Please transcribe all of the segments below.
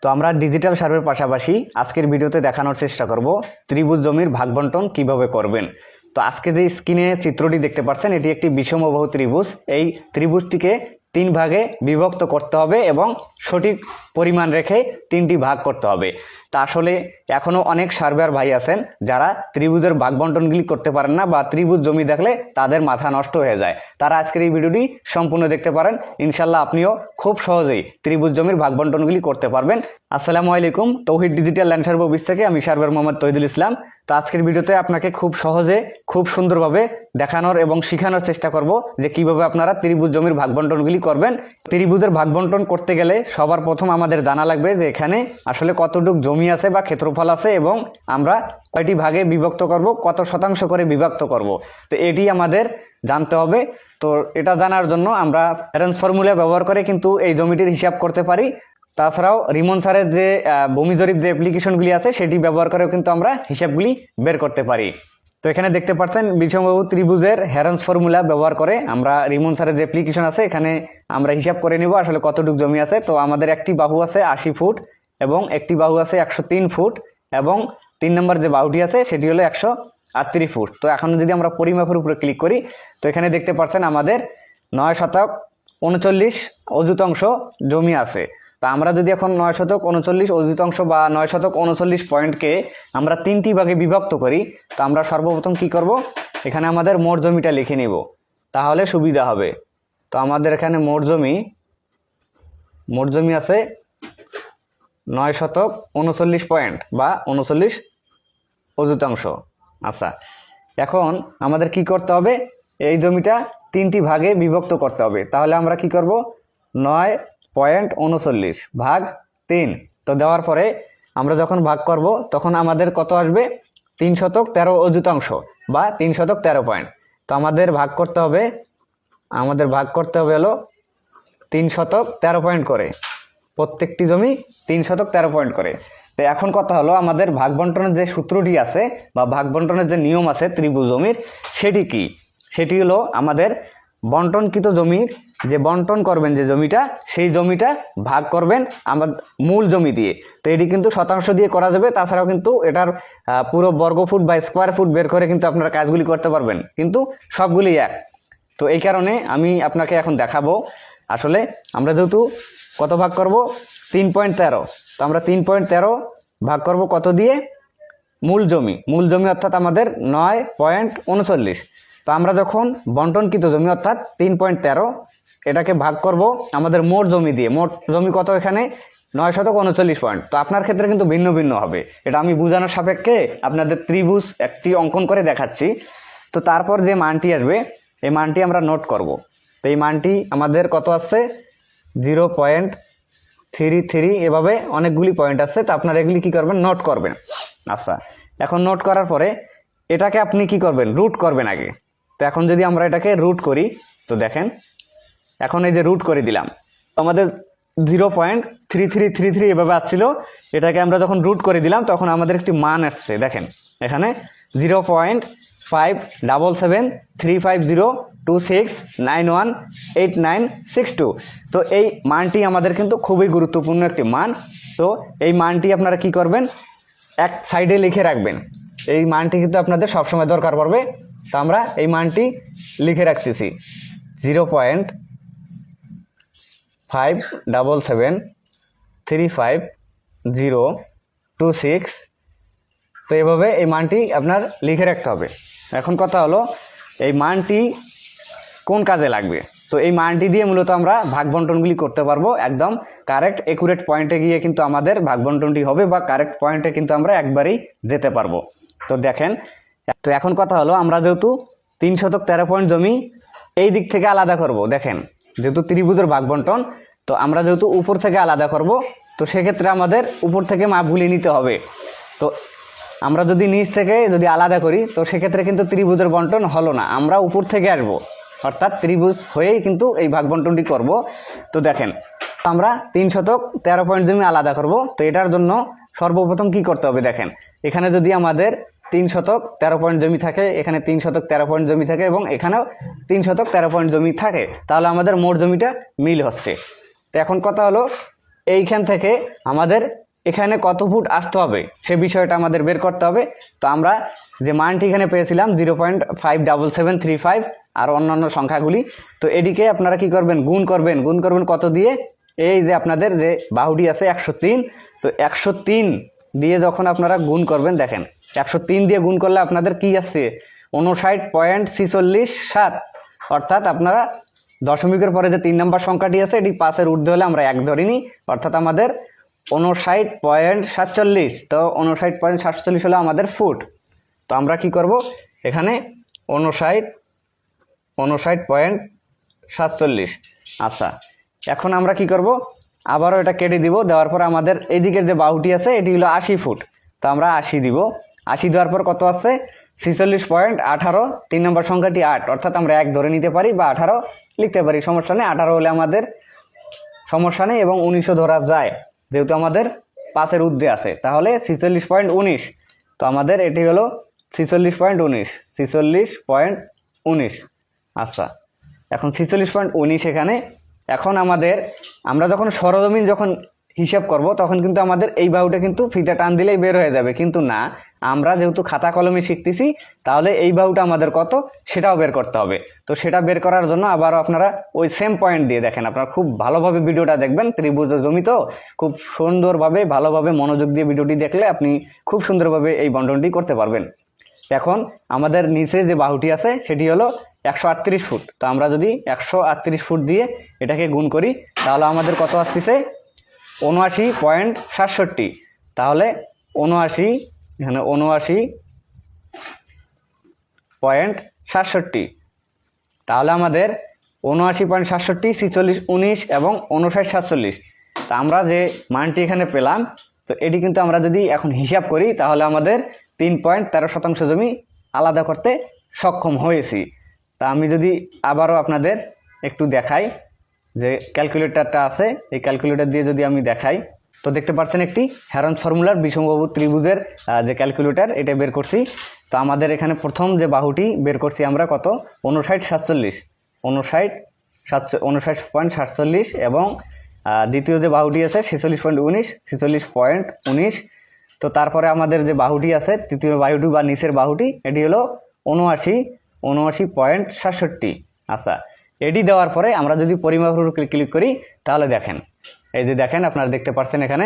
তো আমরা ডিজিটাল সার্ভের পাশাপাশি আজকের ভিডিওতে দেখানোর চেষ্টা করব ত্রিভুজ জমির ভাগবণ্টন কিভাবে করবেন। তো আজকে যে স্ক্রিনে চিত্রটি দেখতে পাচ্ছেন এটি একটি বিষমবাহু ত্রিভুজ। এই ত্রিভুজটিকে 3 ভাগে বিভক্ত করতে হবে এবং সঠিক পরিমাণ রেখে 3টি ভাগ করতে হবে। তা আসলে এখনও অনেক সার্ভেয়ার ভাই আছেন যারা ত্রিভুজের ভাগবণ্টনগুলি করতে পারেন না বা ত্রিভুজ জমি দেখলে তাদের মাথা নষ্ট হয়ে যায়। তারা আজকের এই ভিডিওটি সম্পূর্ণ দেখতে পারেন, ইনশাল্লাহ আপনিও খুব সহজেই ত্রিভুজ জমির ভাগবণ্টনগুলি করতে পারবেন। আসসালামু আলাইকুম, তৌহিদ ডিজিটাল ল্যান্ড সার্ভে অফিস থেকে আমি সার্ভেয়ার মোহাম্মদ তৌহিদুল ইসলাম। তো আজকের ভিডিওতে আপনাকে খুব সহজে খুব সুন্দরভাবে দেখানোর এবং শেখানোর চেষ্টা করব যে কিভাবে আপনারা ত্রিভুজ জমির ভাগবণ্টনগুলি করবেন। ত্রিভুজের ভাগবণ্টন করতে গেলে সবার প্রথম আমাদের জানা লাগবে যে এখানে আসলে কতটুক জমি আছে বা ক্ষেত্রফল আছে এবং আমরা কয়টি ভাগে বিভক্ত করব, কত শতাংশ করে বিভক্ত করব। তো এটি আমাদের জানতে হবে। তো এটা জানার জন্য আমরা রেফারেন্স ফর্মুলা ব্যবহার করে কিন্তু এই জমিটির হিসাব করতে পারি। তাছাড়াও রিমন স্যারের যে ভূমি জরিপ যে অ্যাপ্লিকেশনগুলি আছে সেটি ব্যবহার করেও কিন্তু আমরা হিসাবগুলি বের করতে পারি। তো এখানে দেখতে পাচ্ছেন বিষমবাহু ত্রিভুজের হেরেন্স ফর্মুলা ব্যবহার করে আমরা রিমন স্যারের যে অ্যাপ্লিকেশন আছে এখানে আমরা হিসাব করে নিব আসলে কতটুকু জমি আছে। তো আমাদের একটি বাহু আছে 80 ফুট এবং একটি বাহু আছে 103 ফুট এবং 3 নম্বর যে বাহুটি আছে সেটি হলো 138 ফুট। তো এখন যদি আমরা পরিমাপের উপরে ক্লিক করি তো এখানে দেখতে পাচ্ছেন আমাদের 9 শতক 39 অযুতাংশ জমি আছে। তা আমরা যদি এখন 9 শতক 39 অযুতাংশ বা 9 শতক 39 পয়েন্টকে আমরা 3টি ভাগে বিভক্ত করি, তো আমরা সর্বপ্রথম কি করব, এখানে আমাদের মোট জমিটা লিখে নিব, তাহলে সুবিধা হবে। তো আমাদের এখানে মোট জমি আছে 9 শতক 39 পয়েন্ট বা 39 অযুতাংশ। আচ্ছা, এখন আমাদের কি করতে হবে, এই জমিটা 3টি ভাগে বিভক্ত করতে হবে। তাহলে আমরা কি করব, 9.39 ভাগ 3। তো দেওয়ার পরে আমরা যখন ভাগ করব তখন আমাদের কত আসবে, 3 শতক 13 অযুতাংশ বা 3 শতক 13 পয়েন্ট। তো আমাদের ভাগ করতে হবে হলো 3 শতক 13 পয়েন্ট করে, প্রত্যেকটি জমি 3 শতক 13 পয়েন্ট করে। তো এখন কথা হলো আমাদের ভাগ বন্টনের যে সূত্রটি আছে বা ভাগ বন্টনের যে নিয়ম আছে ত্রিভুজ জমির, সেটি কি? সেটি হলো আমাদের বন্টনকৃত জমির যে বন্টন করবেন যে জমিটা, সেই জমিটা ভাগ করবেন আমাদের মূল জমি দিয়ে। তো এটি কিন্তু শতাংশ দিয়ে করা যাবে, তাছাড়াও কিন্তু এটার পুরো বর্গফুট বা স্কোয়ার ফুট বের করে কিন্তু আপনারা কাজগুলি করতে পারবেন, কিন্তু সবগুলি এক। তো এই কারণে আমি আপনাকে এখন দেখাবো আসলে আমরা যেহেতু কত ভাগ করব, 3.13। তো আমরা 3.13 ভাগ করব কত দিয়ে, মূল জমি অর্থাৎ আমাদের 9.39। তো আমরা যখন বন্টনকৃত জমি অর্থাৎ 3.13 এটাকে ভাগ করব আমাদের মোট জমি দিয়ে, মোট জমি কত এখানে 9 শতক 39 পয়েন্ট। তো আপনার ক্ষেত্রে কিন্তু ভিন্ন ভিন্ন হবে, এটা আমি বোঝানোর সাপেক্ষে আপনাদের ত্রিভুজ একটি অঙ্কন করে দেখাচ্ছি। তো তারপর যে মানটি আসবে এই মানটি আমরা নোট করব। তো এই মানটি আমাদের কত আসছে, 0.33। এভাবে অনেকগুলি পয়েন্ট আছে, তো আপনারা এগুলি কি করবেন, নোট করবেন। আচ্ছা, এখন নোট করার পরে এটাকে আপনি কি করবেন, রুট করবেন আগে। তো এখন যদি আমরা এটাকে রুট করি, তো দেখেন এখন এই যে রুট করে দিলাম, আমাদের 0.3333 এভাবে আসছিল। এটাকে আমরা যখন রুট করে দিলাম তখন আমাদের একটি মান আসছে, দেখেন এখানে 0.573502691896 তো এই মানটি আমাদের কিন্তু খুবই গুরুত্বপূর্ণ একটি মান। তো এই মানটি আপনারা কি করবেন, এক সাইডে লিখে রাখবেন। এই মানটি কিন্তু আপনাদের সবসময় দরকার পড়বে। তো আমরা এই মানটি লিখে রাখতেছি 0.573502691896। তো এইভাবে এই মানটি আপনার লিখে রাখতে হবে। এখন কথা হলো এই মানটি কোন কাজে লাগবে। তো এই মানটি দিয়ে মূলত আমরা ভাগ বন্টনগুলি করতে পারবো, একদম কারেক্ট একুরেট পয়েন্টে গিয়ে কিন্তু আমাদের ভাগ বন্টনটি হবে বা কারেক্ট পয়েন্টে কিন্তু আমরা একবারেই যেতে পারবো। তো দেখেন, তো এখন কথা হলো আমরা যেহেতু 3 শতক 13 পয়েন্ট জমি এই দিক থেকে আলাদা করব, দেখেন যেহেতু ত্রিভুজের ভাগ বন্টন, তো আমরা যেহেতু উপর থেকে আলাদা করব, তো সেক্ষেত্রে আমাদের উপর থেকে মাপগুলি নিতে হবে। তো আমরা যদি নিচ থেকে যদি আলাদা করি তো সেক্ষেত্রে কিন্তু ত্রিভুজের বন্টন হলো না, আমরা উপর থেকে আসবো, অর্থাৎ ত্রিভুজ হয়েই কিন্তু এই ভাগ বন্টনটি করব। তো দেখেন আমরা 3 শতক 13 পয়েন্ট জমি আলাদা করব। তো এটার জন্য সর্বপ্রথম কি করতে হবে, দেখেন এখানে যদি আমাদের 3 শতক 13 পয়েন্ট জমি থাকে, এখানে 3 শতক 13 পয়েন্ট জমি থাকে এবং এখানেও 3 শতক 13 পয়েন্ট জমি থাকে, তাহলে আমাদের মোট জমিটা মিল হচ্ছে। তো এখন কথা হলো এইখান থেকে আমাদের এখানে কত ফুট আসতে হবে সে বিষয়টা আমাদের বের করতে হবে। তো আমরা যে মানটি এখানে পেয়েছিলাম 0.57735 আর অন্যান্য সংখ্যাগুলি, তো এদিকে আপনারা কি করবেন, গুণ করবেন কত দিয়ে, এই যে আপনাদের যে বাহুটি আছে 103, তো 103 দিয়ে যখন আপনারা গুণ করবেন, দেখেন 103 দিয়ে গুণ করলে আপনাদের কি আসছে 59.467, অর্থাৎ আপনারা দশমিকের পরে যে 3 নম্বর সংখ্যাটি আছে এটি 5-এর ঊর্ধ্বে হলে আমরা 1 ধরিনি, অর্থাৎ আমাদের 59.47, তো 59.47 হলো আমাদের ফুট। তো আমরা কি করব, এখানে 59.47। আচ্ছা, এখন আমরা কি করব, আবারও এটা কেটে দিব, দেওয়ার পর আমাদের এইদিকের যে বাহুটি আছে এটি হলো 80 ফুট, তো আমরা 80 দিব। 80 দেওয়ার পর কত আছে 46.18, 3 নম্বর সংখ্যাটি 8, অর্থাৎ আমরা 1 ধরে নিতে পারি বা 18 লিখতে পারি, সমস্যা নেই। 18 হলে আমাদের সমস্যা নেই, এবং 19ও ধরা যায় যেহেতু আমাদের 5-এর ঊর্ধ্বে আছে, তাহলে 46.19। তো আমাদের এটি হলো 46.19। আচ্ছা, এখন 46.19 এখানে। এখন আমরা যখন সরজমিন যখন হিসাব করব তখন কিন্তু আমাদের এই বাহুটা কিন্তু ফিতা টান দিলেই বের হয়ে যাবে, কিন্তু না, আমরা যেহেতু খাতা কলমে শিখতেছি তাহলে এই বাহুটা আমাদের কত সেটাও বের করতে হবে। তো সেটা বের করার জন্য আবারও আপনারা ওই সেম পয়েন্ট দিয়ে দেখেন, আপনারা খুব ভালোভাবে ভিডিওটা দেখবেন, ত্রিভুজের জমি তো খুব সুন্দরভাবে ভালোভাবে মনোযোগ দিয়ে ভিডিওটি দেখলে আপনি খুব সুন্দরভাবে এই বন্টনটি করতে পারবেন। এখন আমাদের নিচে যে বাহুটি আছে সেটি হলো 138 ফুট, তো আমরা যদি 138 ফুট দিয়ে এটাকে গুণ করি তাহলে আমাদের কত আসতেছে 79.67, তাহলে 79, এখানে 79.67, তাহলে আমাদের 79.67, 46, 19 এবং 59.47। তা আমরা যে মানটি এখানে পেলাম, তো এটি কিন্তু আমরা যদি এখন হিসাব করি তাহলে আমাদের 3.13% জমি আলাদা করতে সক্ষম হয়েছি। তা আমি যদি আবারও আপনাদের একটু দেখাই, যে ক্যালকুলেটরটা আছে, এই ক্যালকুলেটর দিয়ে যদি আমি দেখাই, তো দেখতে পাচ্ছেন একটি হেরন ফর্মুলার বিষমবাহু ত্রিভুজের যে ক্যালকুলেটর, এটা বের করছি। তো আমাদের এখানে প্রথম যে বাহুটি বের করছি আমরা কত 59.47, এবং দ্বিতীয় যে বাহুটি আছে 46.19। তো তারপরে আমাদের যে বাহুটি আছে তৃতীয় বাহুটি বা নিচের বাহুটি, এটি হলো 79.67। আচ্ছা, এটি দেওয়ার পরে আমরা যদি পরিমাপের উপর ক্লিক করি তাহলে দেখেন, এই যে দেখেন আপনারা দেখতে পাচ্ছেন এখানে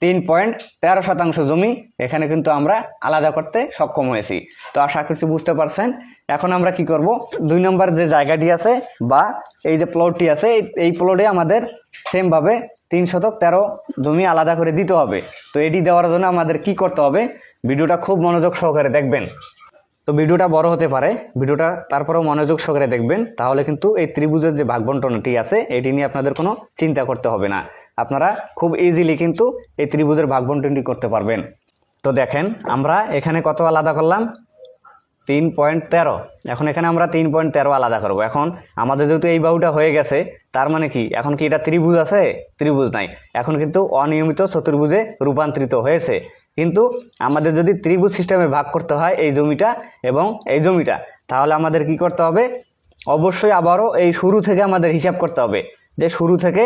3.13% জমি এখানে কিন্তু আমরা আলাদা করতে সক্ষম হয়েছি। তো আশা করছি বুঝতে পারছেন। এখন আমরা কি করব, 2 নম্বর যে জায়গাটি আছে বা এই যে প্লটটি আছে, এই প্লটে আমাদের সেমভাবে 313 জমি আলাদা করে দিতে হবে। তো এটি দেওয়ার জন্য আমাদের কি করতে হবে, ভিডিওটা খুব মনোযোগ সহকারে দেখবেন। তো ভিডিওটা বড় হতে পারে, ভিডিওটা তারপরেও মনোযোগ সহকারে দেখবেন, তাহলে কিন্তু এই ত্রিভুজের যে ভাগবণ্টনটি আছে এটি নিয়ে আপনাদের কোনো চিন্তা করতে হবে না, আপনারা খুব ইজিলি কিন্তু এই ত্রিভুজের ভাগবণ্টনটি করতে পারবেন। তো দেখেন আমরা এখানে কত আলাদা করলাম 3.13, এখন এখানে আমরা 3.13 আলাদা করব। এখন আমাদের যেহেতু এই বাহুটা হয়ে গেছে, তার মানে কি এখন কি এটা ত্রিভুজ আছে, ত্রিভুজ নাই, এখন কিন্তু অনিয়মিত চতুর্ভুজে রূপান্তরিত হয়েছে। কিন্তু আমাদের যদি ত্রিভুজ সিস্টেমে ভাগ করতে হয় এই জমিটা এবং এই জমিটা, তাহলে আমাদের কি করতে হবে, অবশ্যই আবারও এই শুরু থেকে আমাদের হিসাব করতে হবে, যে শুরু থেকে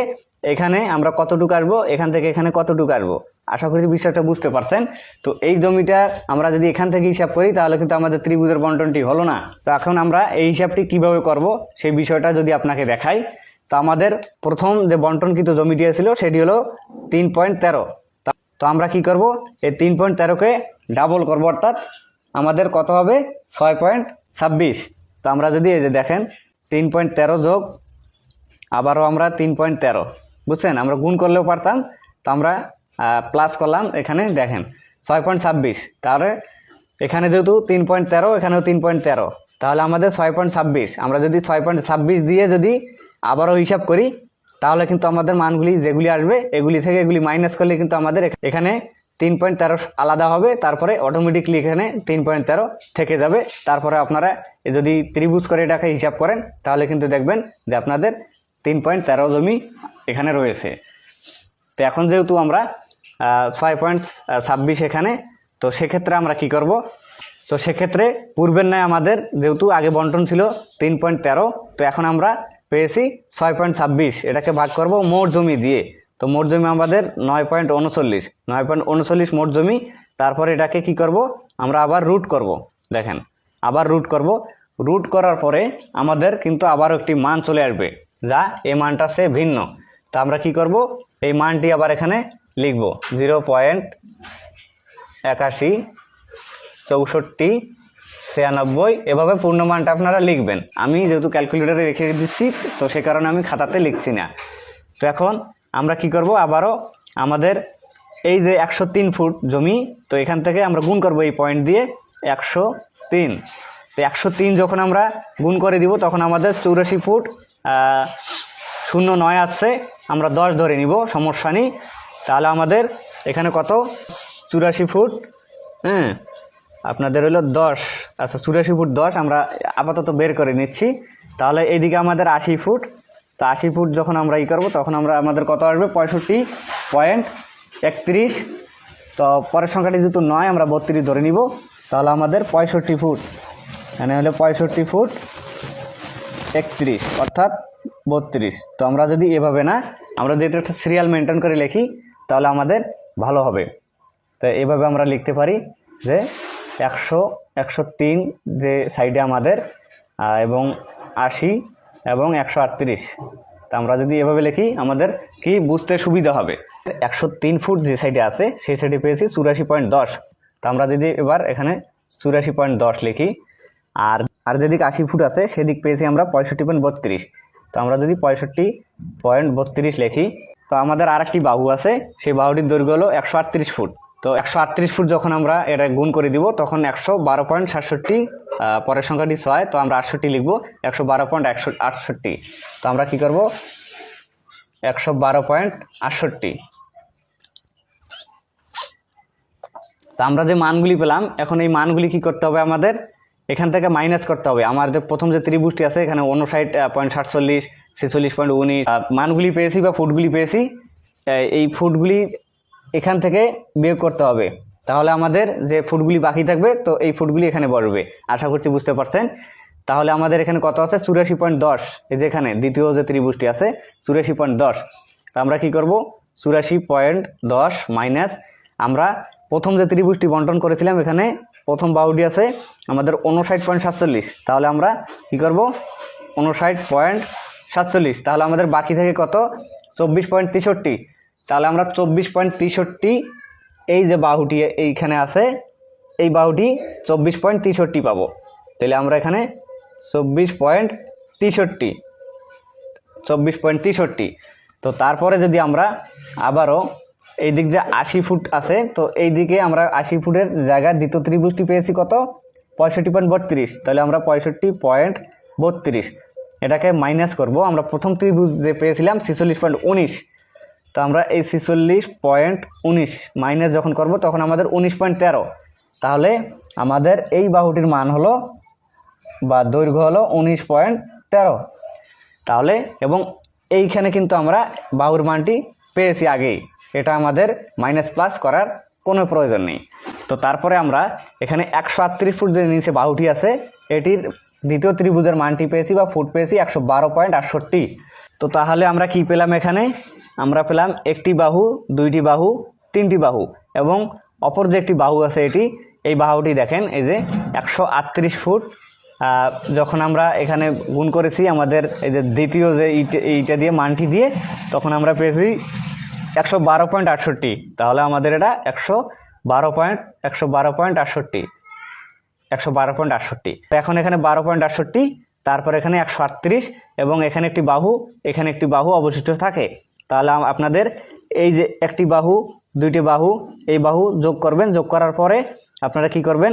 এখানে আমরা কতটুকু আসবো, এখান থেকে এখানে কতটুকু আসবো। আশা করি বিষয়টা বুঝতে পারছেন। তো এই জমিটা আমরা যদি এখান থেকে হিসাব করি তাহলে কিন্তু আমাদের ত্রিভুজের বন্টনটি হলো না। তো এখন আমরা এই হিসাবটি কিভাবে করব সেই বিষয়টা যদি আপনাকে দেখাই, তো আমাদের প্রথম যে বন্টনকৃত জমিটি ছিল সেটি হলো 3.13। তো আমরা কি করব, এই 3.13কে ডাবল করব, অর্থাৎ আমাদের কত হবে 6.26। তো আমরা যদি এই যে দেখেন 3.13 যোগ আবারও আমরা 3.13, বুঝছেন, আমরা গুণ করলেও পারতাম, তো আমরা প্লাস করলাম, এখানে দেখেন 6.26, তাহলে এখানে যেহেতু 3.13 এখানেও 3.13, তাহলে আমাদের 6.26। আমরা যদি 6.26 দিয়ে যদি আবারও হিসাব করি তাহলে কিন্তু আমাদের মানগুলি যেগুলি আসবে এগুলি থেকে এগুলি মাইনাস করলে কিন্তু আমাদের এখানে 3.13 আলাদা হবে, তারপরে অটোমেটিকলি এখানে 3.13 থেকে যাবে। তারপরে আপনারা যদি ত্রিভুজ করে এটাকে হিসাব করেন তাহলে কিন্তু দেখবেন যে আপনাদের 3.13 জমি এখানে রয়েছে। তো এখন যেহেতু আমরা 6.26 এখানে, তো সেক্ষেত্রে আমরা কি করব, তো সেক্ষেত্রে পূর্বের ন্যায় আমাদের যেহেতু আগে বন্টন ছিল 3.13, তো এখন আমরা পেয়েছি 6.26, এটাকে ভাগ করব মোট জমি দিয়ে। তো মোট জমি আমাদের 9.39 মোট জমি। তারপরে এটাকে কি করব, আমরা আবার রুট করব। দেখেন আবার রুট করব, রুট করার পরে আমাদের কিন্তু আবারও একটি মান চলে আসবে যা এই মানটা সে ভিন্ন। তো আমরা কি করব, এই মানটি আবার এখানে লিখব 0.81 64 96, এভাবে পূর্ণ মানটা আপনারা লিখবেন। আমি যেহেতু ক্যালকুলেটরে রেখে দিচ্ছি তো সে কারণে আমি খাতাতে লিখছি না। তো এখন আমরা কি করব, আবারও আমাদের এই যে 103 ফুট জমি, তো এখান থেকে আমরা গুণ করব এই পয়েন্ট দিয়ে 103। তো 103 যখন আমরা গুণ করে দিব তখন আমাদের 84 ফুট 09 আসছে, আমরা 10 ধরে নিব, সমস্যা নেই। তাহলে আমাদের এখানে কত, 84 ফুট, হ্যাঁ আপনাদের হলো 10, আচ্ছা 84 ফুট 10 আমরা আপাতত বের করে নিচ্ছি। তাহলে এইদিকে আমাদের 80 ফুট, তো 80 ফুট যখন আমরা করব তখন আমাদের কত আসবে, 65.31। তো পরের সংখ্যাটি যেহেতু 9 আমরা 32 ধরে নিব, তাহলে আমাদের 65 ফুট, এখানে হলো 65 ফুট 31 অর্থাৎ 32। তো আমরা যদি এভাবে না, আমরা যদি একটা সিরিয়াল মেনটেন করে লিখি তাহলে আমাদের ভালো হবে। তো এভাবে আমরা লিখতে পারি যে 103 যে সাইডে আমাদের এবং 80 এবং 138। তা আমরা যদি এভাবে লিখি আমাদের কি বুঝতে সুবিধা হবে। 103 ফুট যে সাইডে আছে সেই সাইডে পেয়েছি 84.10। তো আমরা যদি এবার এখানে 84.10 লিখি, আর যেদিক 80 ফুট আছে সেদিক পেয়েছি আমরা 65.32। তো আমরা যদি 65.32 লিখি, তো আমাদের আর একটি বাহু আছে, সেই বাহুটির দৈর্ঘ্য হলো 138 ফুট। তো 138 ফুট যখন আমরা এটা গুণ করে দিব তখন 112.67, পরের সংখ্যাটি 6, তো আমরা 68 লিখব, 112.68। তো আমরা কি করব, 112.68। তো আমরা যে মানগুলি পেলাম, এখন এই মানগুলি কি করতে হবে, আমাদের এখান থেকে মাইনাস করতে হবে। আমাদের প্রথম যে ত্রিভুজটি আছে এখানে 59.47, 46.19 মানগুলি পেয়েছি বা ফুটগুলি পেয়েছি, এই ফুটগুলি এখান থেকে বিয়োগ করতে হবে। তাহলে আমাদের যে ফুটগুলি বাকি থাকবে তো এই ফুটগুলি এখানে বসবে। আশা করছি বুঝতে পারছেন। তাহলে আমাদের এখানে কত আছে, 84.10। এই যে এখানে দ্বিতীয় যে ত্রিভুজটি আছে 84.10। তো আমরা কি করব, 84.10 মাইনাস, আমরা প্রথম যে ত্রিভুজটি বন্টন করেছিলাম এখানে প্রথম বাহুটি আছে আমাদের 59.47। তাহলে আমরা কি করব, 59.47। তাহলে আমাদের বাকি থেকে কত, 24.63। তাহলে আমরা 24.63, এই যে বাহুটি এইখানে আছে এই বাহুটি 24.63 পাবো। তাহলে আমরা এখানে 24.63। তো তারপরে যদি আমরা আবারও এই দিক যে 80 ফুট আছে, তো এই দিকে আমরা 80 ফুটের জায়গায় দ্বিতীয় ত্রিভুজটি পেয়েছি কত, 65.32। তাহলে আমরা 65.32 এটাকে মাইনাস করব। আমরা প্রথম ত্রিভুজ যে পেয়েছিলাম 46.19, তো আমরা এই 46.19 মাইনাস যখন করব তখন আমাদের 19.13। তাহলে আমাদের এই বাহুটির মান হলো বা দৈর্ঘ্য হলো 19.13। তাহলে এবং এইখানে কিন্তু আমরা বাহুর মানটি পেয়েছি আগেই, এটা আমাদের মাইনাস প্লাস করার কোনো প্রয়োজন নেই। তো তারপরে আমরা এখানে 138 ফুট যে নিচে বাহুটি আছে এটির দ্বিতীয় ত্রিভুজের মানটি পেয়েছি বা ফুট পেয়েছি 112.68। তো তাহলে আমরা কি পেলাম, এখানে আমরা পেলাম একটি বাহু, দুইটি বাহু, তিনটি বাহু এবং অপর যে একটি বাহু আছে এই বাহুটি দেখেন এই যে 138 ফুট। যখন আমরা এখানে গুণ করেছি আমাদের এই যে দ্বিতীয় যে এইটা দিয়ে মানটি দিয়ে, তখন আমরা পেয়েছি 112.68। তাহলে আমাদের এটা 112.68। এখন এখানে 12.68, তারপর এখানে 138 এবং এখানে একটি বাহু, এখানে একটি বাহু অবশিষ্ট থাকে। তাহলে আপনাদের এই যে একটি বাহু, দুইটি বাহু, এই বাহু যোগ করবেন, যোগ করার পরে আপনারা কি করবেন,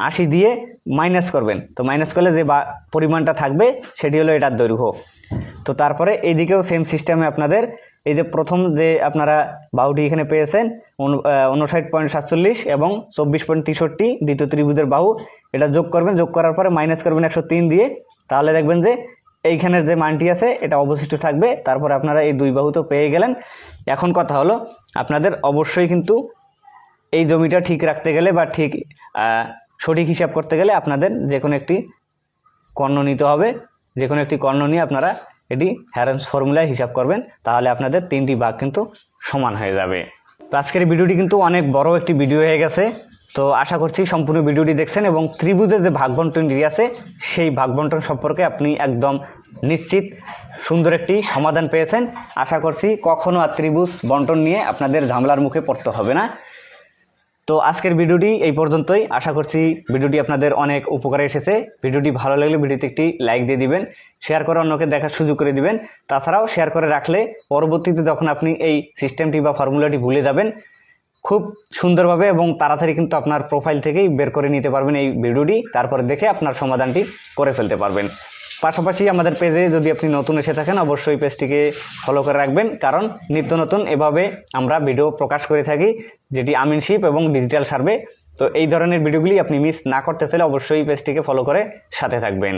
80 দিয়ে মাইনাস করবেন। তো মাইনাস করলে যে পরিমাণটা থাকবে সেটি হলো এটার দৈর্ঘ্য। তো তারপরে এইদিকেও সেম সিস্টেমে আপনাদের এই যে প্রথম যে আপনারা বাহুটি এখানে পেয়েছেন 59.47 এবং 24.63 দ্বিতীয় ত্রিভুজের বাহু, এটা যোগ করবেন, যোগ করার পরে মাইনাস করবেন 103 দিয়ে। তাহলে দেখবেন যে এইখানের যে মানটি আছে এটা অবশিষ্ট থাকবে। তারপরে আপনারা এই দুই বাহু তো পেয়ে গেলেন। এখন কথা হলো আপনাদের অবশ্যই কিন্তু এই জমিটা ঠিক রাখতে গেলে বা ঠিক সঠিক হিসাব করতে গেলে আপনাদের যে কোনো একটি কর্ণ নিতে হবে। যে কোনো একটি কর্ণ নিয়ে আপনারা এটি হ্যারেন্স ফর্মুলায় হিসাব করবেন, তাহলে আপনাদের 3টি ভাগ কিন্তু সমান হয়ে যাবে। তো আজকের ভিডিওটি কিন্তু অনেক বড় একটি ভিডিও হয়ে গেছে, তো আশা করছি সম্পূর্ণ ভিডিওটি দেখছেন এবং ত্রিভুজের যে ভাগ বন্টনটি আছে সেই ভাগ বন্টন সম্পর্কে আপনি একদম নিশ্চিত সুন্দর একটি সমাধান পেয়েছেন। আশা করছি কখনো আর ত্রিভুজ বন্টন নিয়ে আপনাদের ঝামেলার মুখে পড়তে হবে না। তো আজকের ভিডিওটি এই পর্যন্তই। আশা করছি ভিডিওটি আপনাদের অনেক উপকারে এসেছে। ভিডিওটি ভালো লাগলে ভিডিওতে একটি লাইক দিয়ে দিবেন, শেয়ার করে অন্যকে দেখার সুযোগ করে দিবেন। তাছাড়াও শেয়ার করে রাখলে পরবর্তীতে যখন আপনি এই সিস্টেমটি বা ফর্মুলাটি ভুলে যাবেন, খুব সুন্দরভাবে এবং তাড়াতাড়ি কিন্তু আপনার প্রোফাইল থেকেই বের করে নিতে পারবেন এই ভিডিওটি, তারপরে দেখে আপনার সমাধানটি করে ফেলতে পারবেন। পাশাপাশি আমাদের পেজে যদি আপনি নতুন এসে থাকেন, অবশ্যই পেজটিকে ফলো করে রাখবেন, কারণ নিত্য নতুন এভাবে আমরা ভিডিও প্রকাশ করে থাকি, যেটি আমিনশিপ এবং ডিজিটাল সার্ভে। তো এই ধরনের ভিডিওগুলি আপনি মিস না করতে চাইলে অবশ্যই পেজটিকে ফলো করে সাথে থাকবেন।